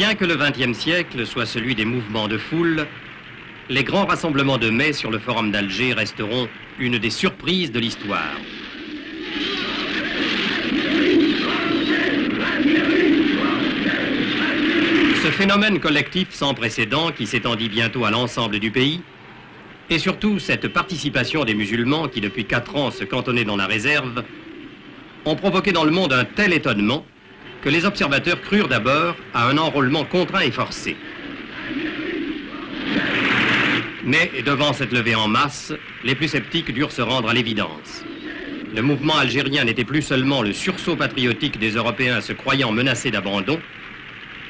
Bien que le XXe siècle soit celui des mouvements de foule, les grands rassemblements de mai sur le Forum d'Alger resteront une des surprises de l'histoire. Ce phénomène collectif sans précédent qui s'étendit bientôt à l'ensemble du pays, et surtout cette participation des musulmans qui depuis 4 ans se cantonnaient dans la réserve, ont provoqué dans le monde un tel étonnement que les observateurs crurent d'abord à un enrôlement contraint et forcé. Mais devant cette levée en masse, les plus sceptiques durent se rendre à l'évidence. Le mouvement algérien n'était plus seulement le sursaut patriotique des Européens se croyant menacés d'abandon,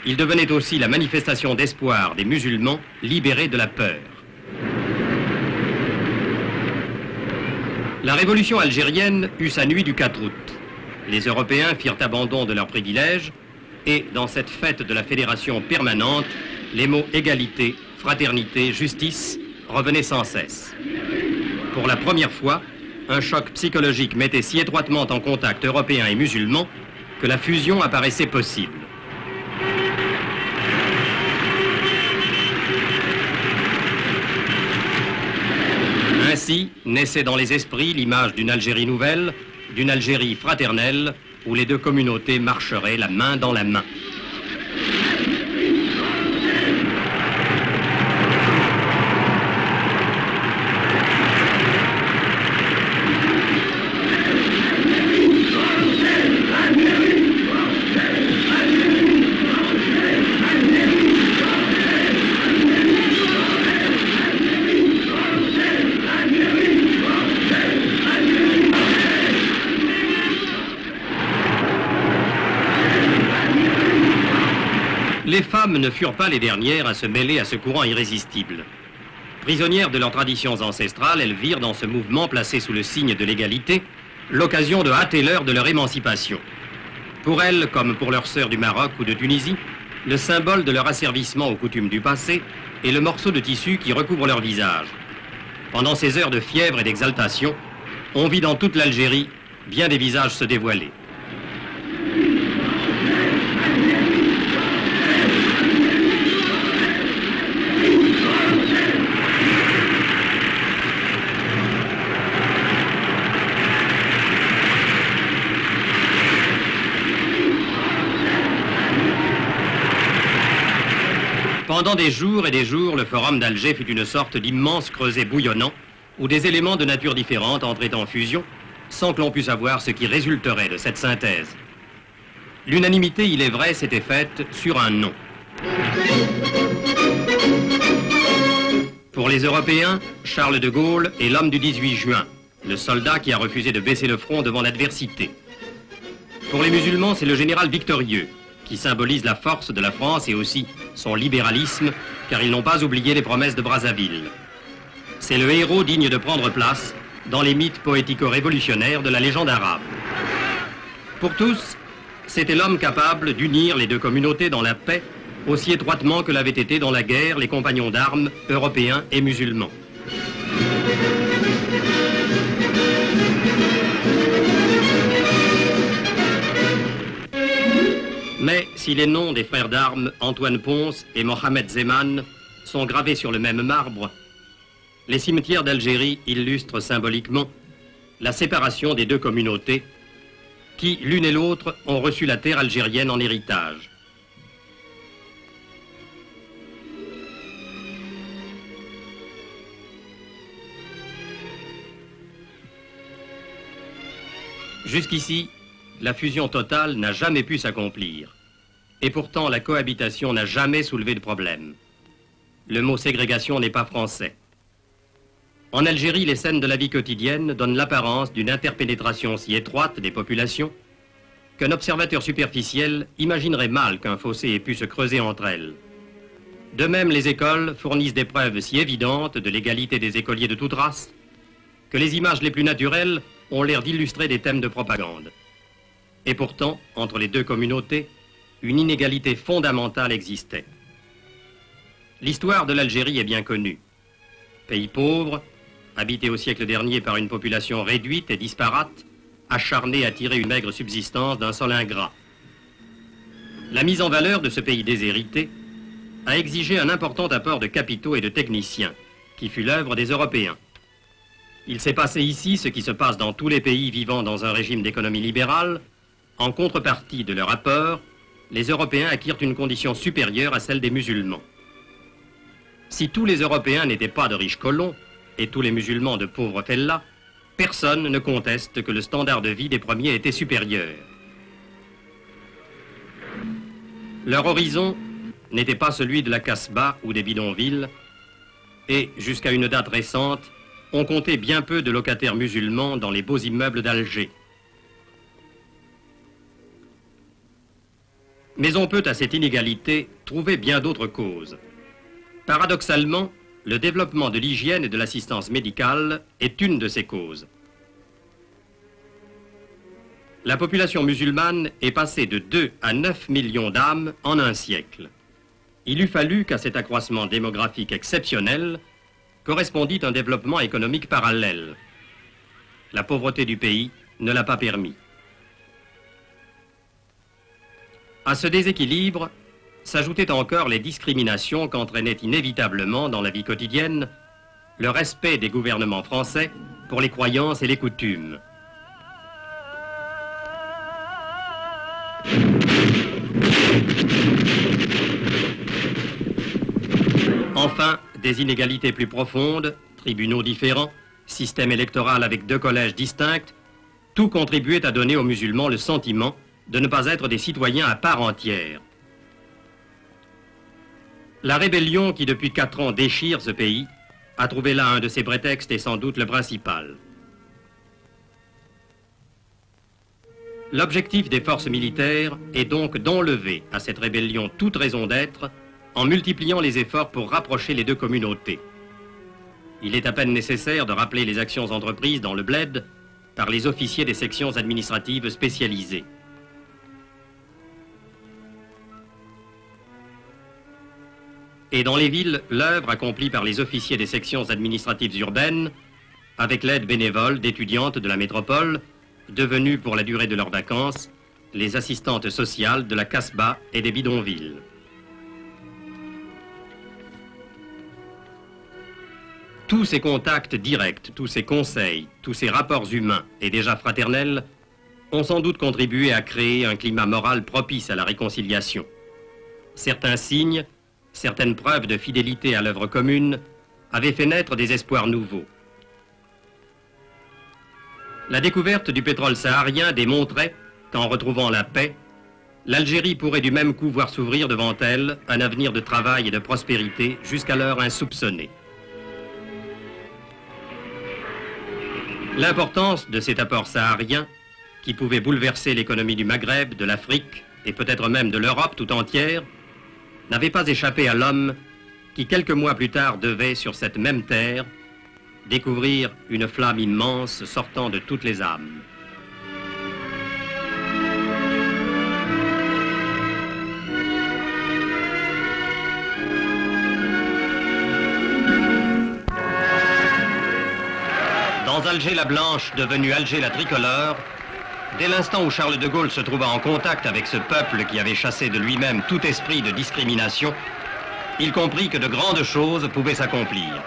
il devenait aussi la manifestation d'espoir des musulmans libérés de la peur. La révolution algérienne eut sa nuit du 4 août. Les Européens firent abandon de leurs privilèges et, dans cette fête de la fédération permanente, les mots égalité, fraternité, justice revenaient sans cesse. Pour la première fois, un choc psychologique mettait si étroitement en contact européens et musulmans que la fusion apparaissait possible. Ainsi naissait dans les esprits l'image d'une Algérie nouvelle, d'une Algérie fraternelle, où les deux communautés marcheraient la main dans la main. Les femmes ne furent pas les dernières à se mêler à ce courant irrésistible. Prisonnières de leurs traditions ancestrales, elles virent dans ce mouvement placé sous le signe de l'égalité l'occasion de hâter l'heure de leur émancipation. Pour elles, comme pour leurs sœurs du Maroc ou de Tunisie, le symbole de leur asservissement aux coutumes du passé est le morceau de tissu qui recouvre leur visage. Pendant ces heures de fièvre et d'exaltation, on vit dans toute l'Algérie bien des visages se dévoiler. Pendant des jours et des jours, le Forum d'Alger fut une sorte d'immense creuset bouillonnant où des éléments de nature différente entraient en fusion sans que l'on pût savoir ce qui résulterait de cette synthèse. L'unanimité, il est vrai, s'était faite sur un nom. Pour les Européens, Charles de Gaulle est l'homme du 18 juin, le soldat qui a refusé de baisser le front devant l'adversité. Pour les musulmans, c'est le général victorieux, qui symbolise la force de la France et aussi son libéralisme, car ils n'ont pas oublié les promesses de Brazzaville. C'est le héros digne de prendre place dans les mythes poético-révolutionnaires de la légende arabe. Pour tous, c'était l'homme capable d'unir les deux communautés dans la paix, aussi étroitement que l'avaient été dans la guerre les compagnons d'armes européens et musulmans. Mais si les noms des frères d'armes Antoine Ponce et Mohamed Zeman sont gravés sur le même marbre, les cimetières d'Algérie illustrent symboliquement la séparation des deux communautés qui, l'une et l'autre, ont reçu la terre algérienne en héritage. Jusqu'ici, la fusion totale n'a jamais pu s'accomplir. Et pourtant, la cohabitation n'a jamais soulevé de problème. Le mot ségrégation n'est pas français. En Algérie, les scènes de la vie quotidienne donnent l'apparence d'une interpénétration si étroite des populations qu'un observateur superficiel imaginerait mal qu'un fossé ait pu se creuser entre elles. De même, les écoles fournissent des preuves si évidentes de l'égalité des écoliers de toute race que les images les plus naturelles ont l'air d'illustrer des thèmes de propagande. Et pourtant, entre les deux communautés, une inégalité fondamentale existait. L'histoire de l'Algérie est bien connue. Pays pauvre, habité au siècle dernier par une population réduite et disparate, acharnée à tirer une maigre subsistance d'un sol ingrat. La mise en valeur de ce pays déshérité a exigé un important apport de capitaux et de techniciens, qui fut l'œuvre des Européens. Il s'est passé ici ce qui se passe dans tous les pays vivant dans un régime d'économie libérale. En contrepartie de leur apport, les Européens acquirent une condition supérieure à celle des musulmans. Si tous les Européens n'étaient pas de riches colons et tous les musulmans de pauvres fellahs, personne ne conteste que le standard de vie des premiers était supérieur. Leur horizon n'était pas celui de la Casbah ou des bidonvilles, et, jusqu'à une date récente, on comptait bien peu de locataires musulmans dans les beaux immeubles d'Alger. Mais on peut à cette inégalité trouver bien d'autres causes. Paradoxalement, le développement de l'hygiène et de l'assistance médicale est une de ces causes. La population musulmane est passée de 2 à 9 millions d'âmes en un siècle. Il eût fallu qu'à cet accroissement démographique exceptionnel correspondit un développement économique parallèle. La pauvreté du pays ne l'a pas permis. À ce déséquilibre s'ajoutaient encore les discriminations qu'entraînait inévitablement dans la vie quotidienne le respect des gouvernements français pour les croyances et les coutumes. Enfin, des inégalités plus profondes, tribunaux différents, système électoral avec 2 collèges distincts, tout contribuait à donner aux musulmans le sentiment de ne pas être des citoyens à part entière. La rébellion qui depuis 4 ans déchire ce pays a trouvé là un de ses prétextes et sans doute le principal. L'objectif des forces militaires est donc d'enlever à cette rébellion toute raison d'être en multipliant les efforts pour rapprocher les 2 communautés. Il est à peine nécessaire de rappeler les actions entreprises dans le bled par les officiers des sections administratives spécialisées. Et dans les villes, l'œuvre accomplie par les officiers des sections administratives urbaines, avec l'aide bénévole d'étudiantes de la métropole, devenues pour la durée de leurs vacances, les assistantes sociales de la Casbah et des bidonvilles. Tous ces contacts directs, tous ces conseils, tous ces rapports humains et déjà fraternels ont sans doute contribué à créer un climat moral propice à la réconciliation. Certains signes, certaines preuves de fidélité à l'œuvre commune avaient fait naître des espoirs nouveaux. La découverte du pétrole saharien démontrait qu'en retrouvant la paix, l'Algérie pourrait du même coup voir s'ouvrir devant elle un avenir de travail et de prospérité jusqu'alors insoupçonné. L'importance de cet apport saharien, qui pouvait bouleverser l'économie du Maghreb, de l'Afrique et peut-être même de l'Europe tout entière, n'avait pas échappé à l'homme qui, quelques mois plus tard, devait, sur cette même terre, découvrir une flamme immense sortant de toutes les âmes. Dans Alger la Blanche, devenue Alger la Tricolore, dès l'instant où Charles de Gaulle se trouva en contact avec ce peuple qui avait chassé de lui-même tout esprit de discrimination, il comprit que de grandes choses pouvaient s'accomplir.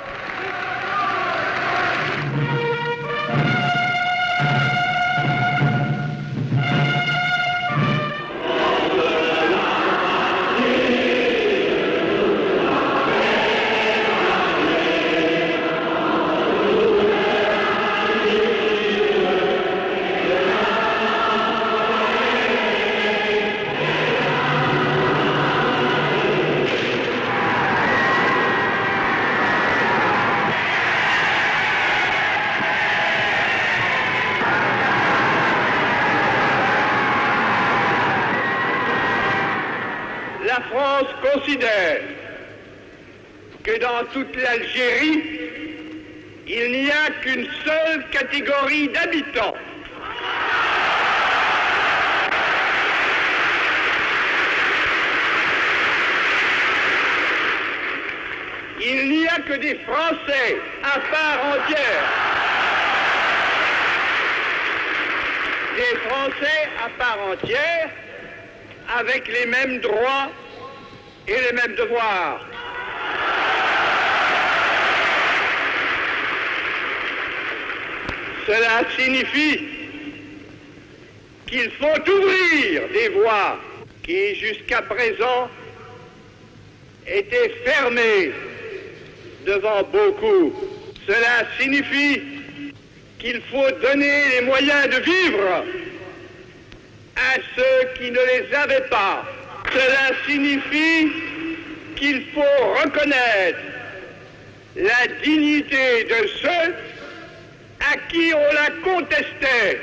La France considère que dans toute l'Algérie, il n'y a qu'une seule catégorie d'habitants. Il n'y a que des Français à part entière. Des Français à part entière avec les mêmes droits et les mêmes devoirs. Cela signifie qu'il faut ouvrir des voies qui jusqu'à présent étaient fermées devant beaucoup. Cela signifie qu'il faut donner les moyens de vivre à ceux qui ne les avaient pas. Cela signifie qu'il faut reconnaître la dignité de ceux à qui on la contestait.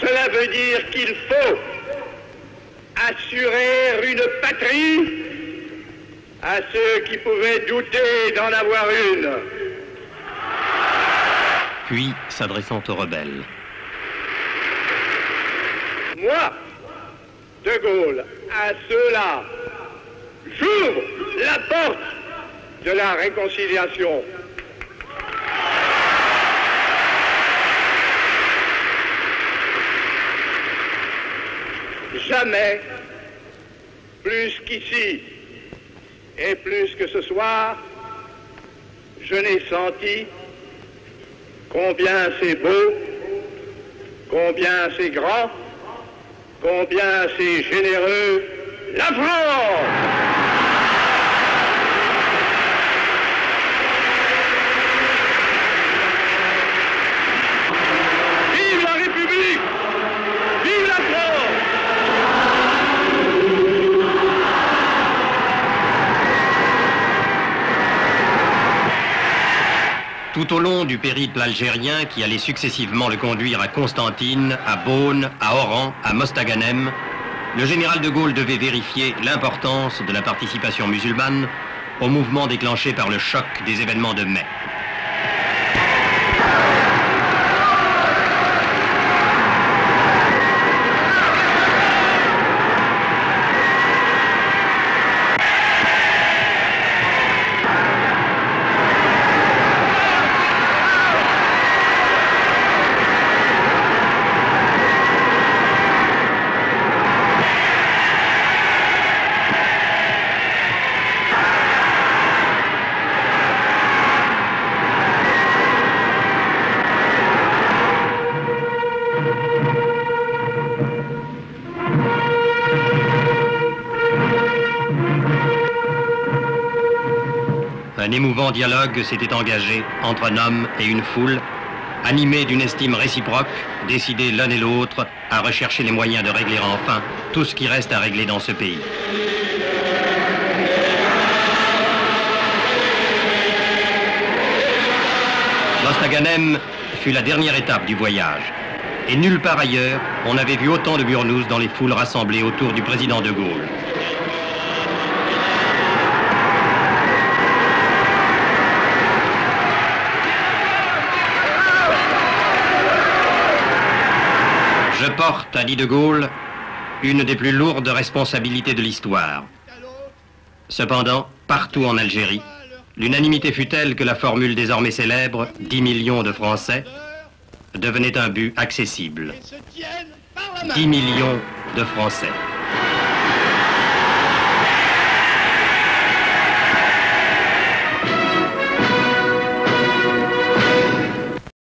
Cela veut dire qu'il faut assurer une patrie à ceux qui pouvaient douter d'en avoir une. Puis, s'adressant aux rebelles. Moi, De Gaulle, à ceux-là, j'ouvre la porte de la réconciliation. Jamais, plus qu'ici et plus que ce soir, je n'ai senti combien c'est beau, combien c'est grand, combien c'est généreux, la France! Vive la République! Vive la France! Tout au long du périple algérien qui allait successivement le conduire à Constantine, à Beaune, à Oran, à Mostaganem, le général de Gaulle devait vérifier l'importance de la participation musulmane au mouvement déclenché par le choc des événements de mai. Un émouvant dialogue s'était engagé entre un homme et une foule, animés d'une estime réciproque, décidés l'un et l'autre à rechercher les moyens de régler enfin tout ce qui reste à régler dans ce pays. Mostaganem fut la dernière étape du voyage, et nulle part ailleurs on n'avait vu autant de burnous dans les foules rassemblées autour du président de Gaulle. Je porte, a dit de Gaulle, une des plus lourdes responsabilités de l'histoire. Cependant, partout en Algérie, l'unanimité fut telle que la formule désormais célèbre « 10 millions de Français » devenait un but accessible. 10 millions de Français.